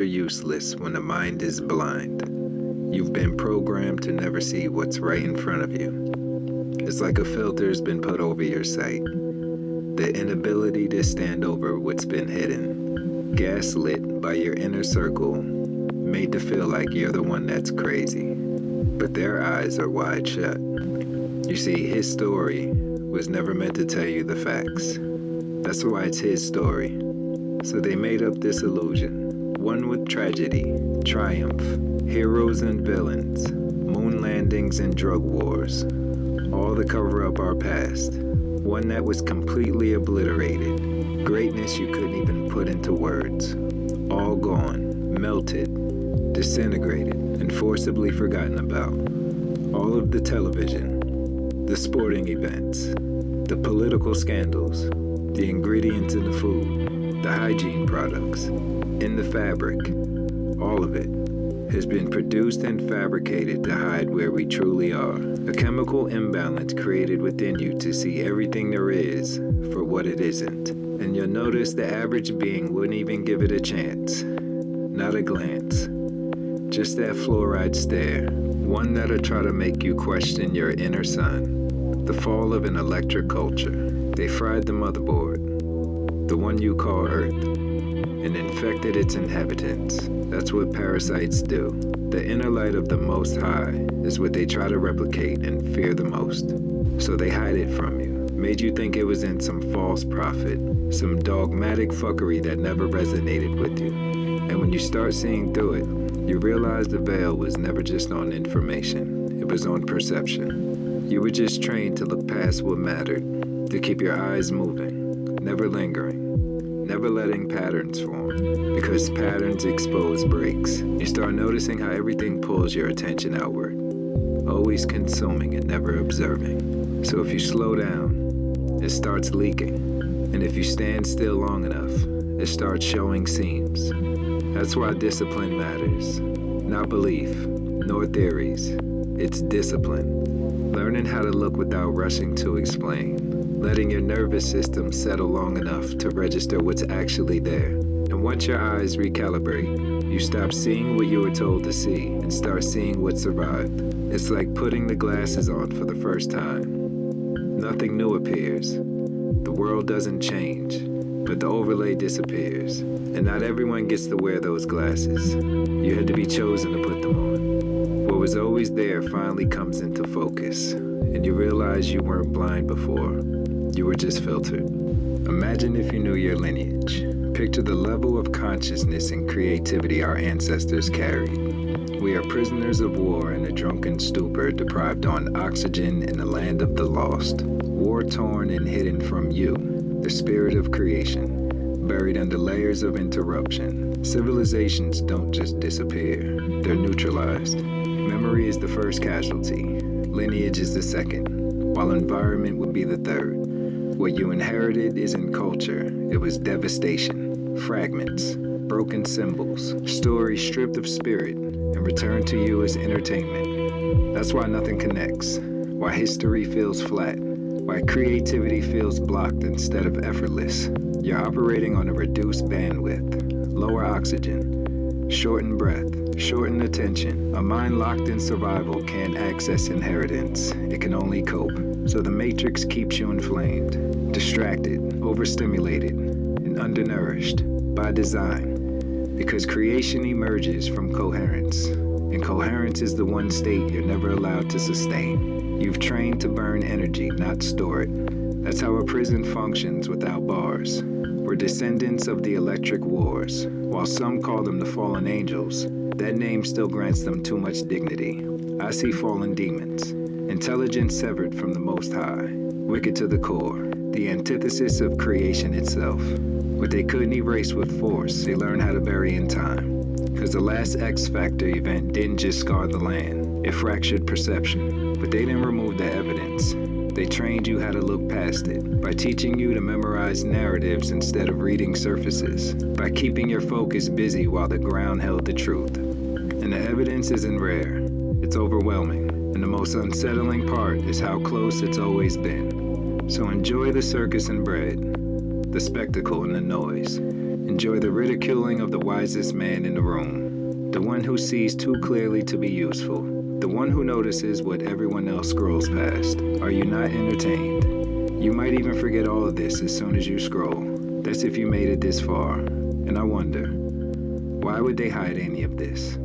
You're useless when the mind is blind. You've been programmed to never see what's right in front of you. It's like a filter's been put over your sight. The inability to stand over what's been hidden. Gaslit by your inner circle, made to feel like you're the one that's crazy. But their eyes are wide shut. You see, his story was never meant to tell you the facts. That's why it's his story. So they made up this illusion, one with tragedy, triumph, heroes and villains, moon landings and drug wars, all to cover up our past. One that was completely obliterated, greatness you couldn't even put into words. All gone, melted, disintegrated, and forcibly forgotten about. All of the television, the sporting events, the political scandals, the ingredients in the food, the hygiene products, in the fabric, all of it has been produced and fabricated to hide where we truly are. A chemical imbalance created within you to see everything there is for what it isn't. And you'll notice the average being wouldn't even give it a chance. Not a glance. Just that fluoride stare. One that'll try to make you question your inner sun. The fall of an electric culture. They fried the motherboard, the one you call Earth, and infected its inhabitants. That's what parasites do. The inner light of the Most High is what they try to replicate and fear the most. So they hide it from you. Made you think it was in some false prophet, some dogmatic fuckery that never resonated with you. And when you start seeing through it, you realize the veil was never just on information. It was on perception. You were just trained to look past what mattered, to keep your eyes moving, never lingering, never letting patterns form, because patterns expose breaks. You start noticing how everything pulls your attention outward, always consuming and never observing. So if you slow down, it starts leaking, and if you stand still long enough, it starts showing seams. That's why discipline matters. Not belief, nor theories. It's discipline. Learning how to look without rushing to explain. Letting your nervous system settle long enough to register what's actually there. And once your eyes recalibrate, you stop seeing what you were told to see and start seeing what survived. It's like putting the glasses on for the first time. Nothing new appears. The world doesn't change, but the overlay disappears. And not everyone gets to wear those glasses. You had to be chosen to put them on. What was always there finally comes into focus, and you realize you weren't blind before. You were just filtered. Imagine if you knew your lineage. Picture the level of consciousness and creativity our ancestors carried. We are prisoners of war in a drunken stupor, deprived on oxygen in the land of the lost. War-torn and hidden from you, the spirit of creation, buried under layers of interruption. Civilizations don't just disappear, they're neutralized. Memory is the first casualty, lineage is the second, while environment would be the third. What you inherited isn't culture, it was devastation, fragments, broken symbols, stories stripped of spirit, and returned to you as entertainment. That's why nothing connects, why history feels flat, why creativity feels blocked instead of effortless. You're operating on a reduced bandwidth, lower oxygen, shortened breath, shortened attention. A mind locked in survival can't access inheritance, it can only cope. So the matrix keeps you inflamed, distracted, overstimulated, and undernourished by design. Because creation emerges from coherence, and coherence is the one state you're never allowed to sustain. You've trained to burn energy, not store it. That's how a prison functions without bars. We're descendants of the electric wars. While some call them the fallen angels, that name still grants them too much dignity. I see fallen demons, intelligence severed from the Most High, wicked to the core, the antithesis of creation itself. What they couldn't erase with force, they learned how to bury in time. Because the last X Factor event didn't just scar the land, it fractured perception. But they didn't remove the evidence. They trained you how to look past it, by teaching you to memorize narratives instead of reading surfaces, by keeping your focus busy while the ground held the truth. And the evidence isn't rare, it's overwhelming. And the most unsettling part is how close it's always been. So enjoy the circus and bread, the spectacle and the noise. Enjoy the ridiculing of the wisest man in the room, the one who sees too clearly to be useful, the one who notices what everyone else scrolls past. Are you not entertained? You might even forget all of this as soon as you scroll. That's if you made it this far. And I wonder, why would they hide any of this?